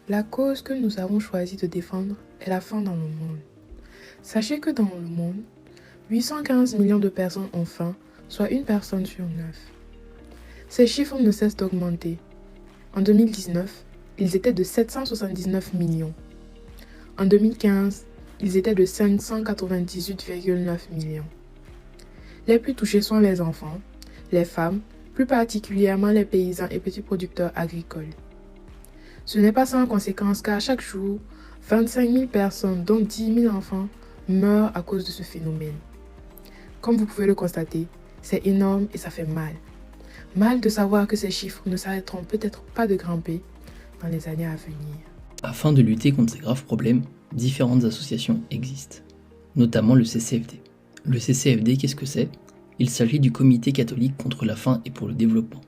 La cause que nous avons choisi de défendre est la faim dans le monde. Sachez que dans le monde, 815 millions de personnes ont faim, soit une personne sur 9. Ces chiffres ne cessent d'augmenter. En 2019, ils étaient de 779 millions. En 2015, ils étaient de 598,9 millions. Les plus touchés sont les enfants, les femmes, plus particulièrement les paysans et petits producteurs agricoles. Ce n'est pas sans conséquence car chaque jour, 25 000 personnes, dont 10 000 enfants, meurent à cause de ce phénomène. Comme vous pouvez le constater, c'est énorme et ça fait mal. Mal de savoir que ces chiffres ne s'arrêteront peut-être pas de grimper dans les années à venir. Afin de lutter contre ces graves problèmes, différentes associations existent, notamment le CCFD. Le CCFD, qu'est-ce que c'est ? Il s'agit du Comité catholique contre la faim et pour le développement.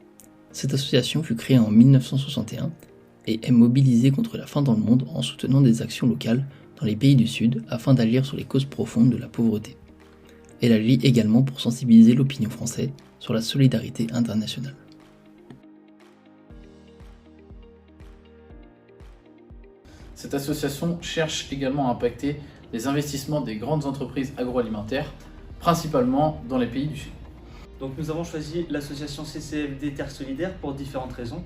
Cette association fut créée en 1961 et est mobilisée contre la faim dans le monde en soutenant des actions locales dans les pays du Sud afin d'agir sur les causes profondes de la pauvreté. Elle agit également pour sensibiliser l'opinion française sur la solidarité internationale. Cette association cherche également à impacter les investissements des grandes entreprises agroalimentaires, principalement dans les pays du Sud. Donc nous avons choisi l'association CCFD Terre Solidaire pour différentes raisons.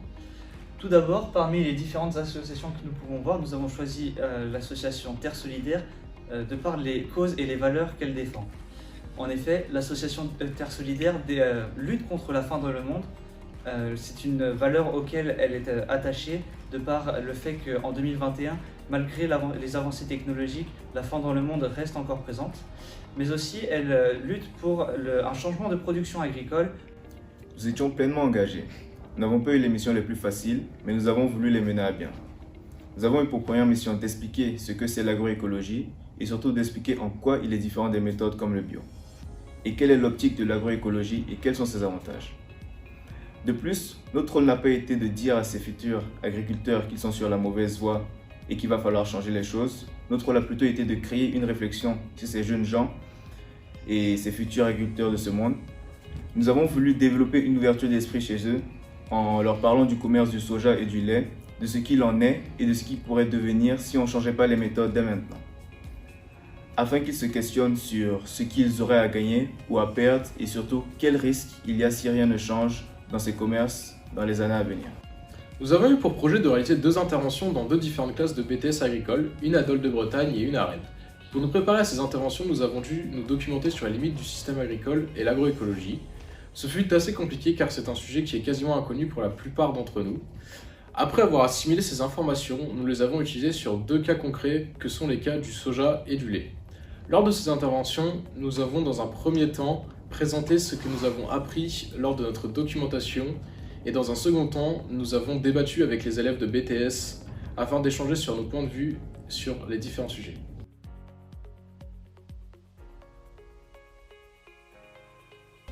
Tout d'abord, parmi les différentes associations que nous pouvons voir, nous avons choisi l'association Terre Solidaire de par les causes et les valeurs qu'elle défend. En effet, l'association Terre Solidaire lutte contre la faim dans le monde. C'est une valeur auquel elle est attachée de par le fait qu'en 2021, malgré les avancées technologiques, la faim dans le monde reste encore présente. Mais aussi, elle lutte pour un changement de production agricole. Nous étions pleinement engagés. Nous n'avons pas eu les missions les plus faciles, mais nous avons voulu les mener à bien. Nous avons eu pour première mission d'expliquer ce que c'est l'agroécologie et surtout d'expliquer en quoi il est différent des méthodes comme le bio. Et quelle est l'optique de l'agroécologie et quels sont ses avantages. De plus, notre rôle n'a pas été de dire à ces futurs agriculteurs qu'ils sont sur la mauvaise voie et qu'il va falloir changer les choses. Notre rôle a plutôt été de créer une réflexion sur ces jeunes gens et ces futurs agriculteurs de ce monde. Nous avons voulu développer une ouverture d'esprit chez eux en leur parlant du commerce du soja et du lait, de ce qu'il en est et de ce qu'il pourrait devenir si on ne changeait pas les méthodes dès maintenant. Afin qu'ils se questionnent sur ce qu'ils auraient à gagner ou à perdre et surtout quels risques il y a si rien ne change dans ces commerces dans les années à venir. Nous avons eu pour projet de réaliser 2 interventions dans 2 différentes classes de BTS agricole, une à Dole de Bretagne et une à Rennes. Pour nous préparer à ces interventions, nous avons dû nous documenter sur les limites du système agricole et l'agroécologie. Ce fut assez compliqué car c'est un sujet qui est quasiment inconnu pour la plupart d'entre nous. Après avoir assimilé ces informations, nous les avons utilisées sur 2 cas concrets que sont les cas du soja et du lait. Lors de ces interventions, nous avons dans un premier temps présenté ce que nous avons appris lors de notre documentation et dans un second temps, nous avons débattu avec les élèves de BTS afin d'échanger sur nos points de vue sur les différents sujets.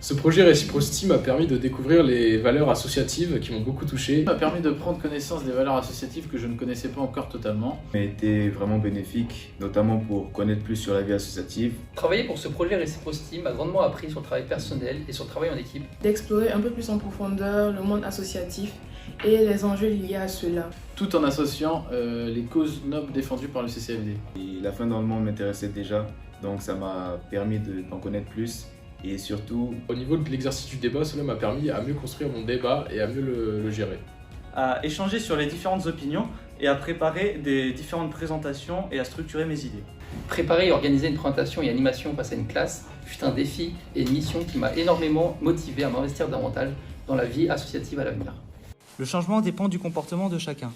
Ce projet Reciprocity m'a permis de découvrir les valeurs associatives qui m'ont beaucoup touché. Ça m'a permis de prendre connaissance des valeurs associatives que je ne connaissais pas encore totalement. Ça a été vraiment bénéfique, notamment pour connaître plus sur la vie associative. Travailler pour ce projet Reciprocity m'a grandement appris sur le travail personnel et sur le travail en équipe. D'explorer un peu plus en profondeur le monde associatif et les enjeux liés à cela. Tout en associant les causes nobles défendues par le CCFD. Et la faim dans le monde m'intéressait déjà, donc ça m'a permis d'en connaître plus. Et surtout, au niveau de l'exercice du débat, cela m'a permis à mieux construire mon débat et à mieux le gérer. À échanger sur les différentes opinions et à préparer des différentes présentations et à structurer mes idées. Préparer et organiser une présentation et animation face à une classe fut un défi et une mission qui m'a énormément motivé à m'investir davantage dans la vie associative à l'avenir. Le changement dépend du comportement de chacun.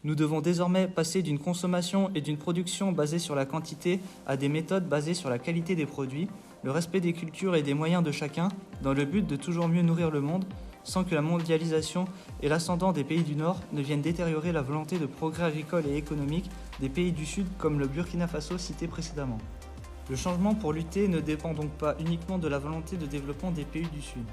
Nous devons désormais passer d'une consommation et d'une production basée sur la quantité à des méthodes basées sur la qualité des produits, le respect des cultures et des moyens de chacun, dans le but de toujours mieux nourrir le monde, sans que la mondialisation et l'ascendant des pays du Nord ne viennent détériorer la volonté de progrès agricole et économique des pays du Sud comme le Burkina Faso cité précédemment. Le changement pour lutter ne dépend donc pas uniquement de la volonté de développement des pays du Sud.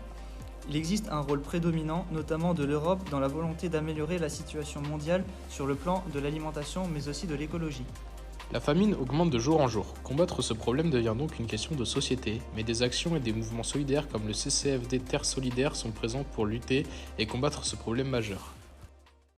Il existe un rôle prédominant, notamment de l'Europe, dans la volonté d'améliorer la situation mondiale sur le plan de l'alimentation, mais aussi de l'écologie. La famine augmente de jour en jour. Combattre ce problème devient donc une question de société, mais des actions et des mouvements solidaires comme le CCFD Terre Solidaire sont présents pour lutter et combattre ce problème majeur.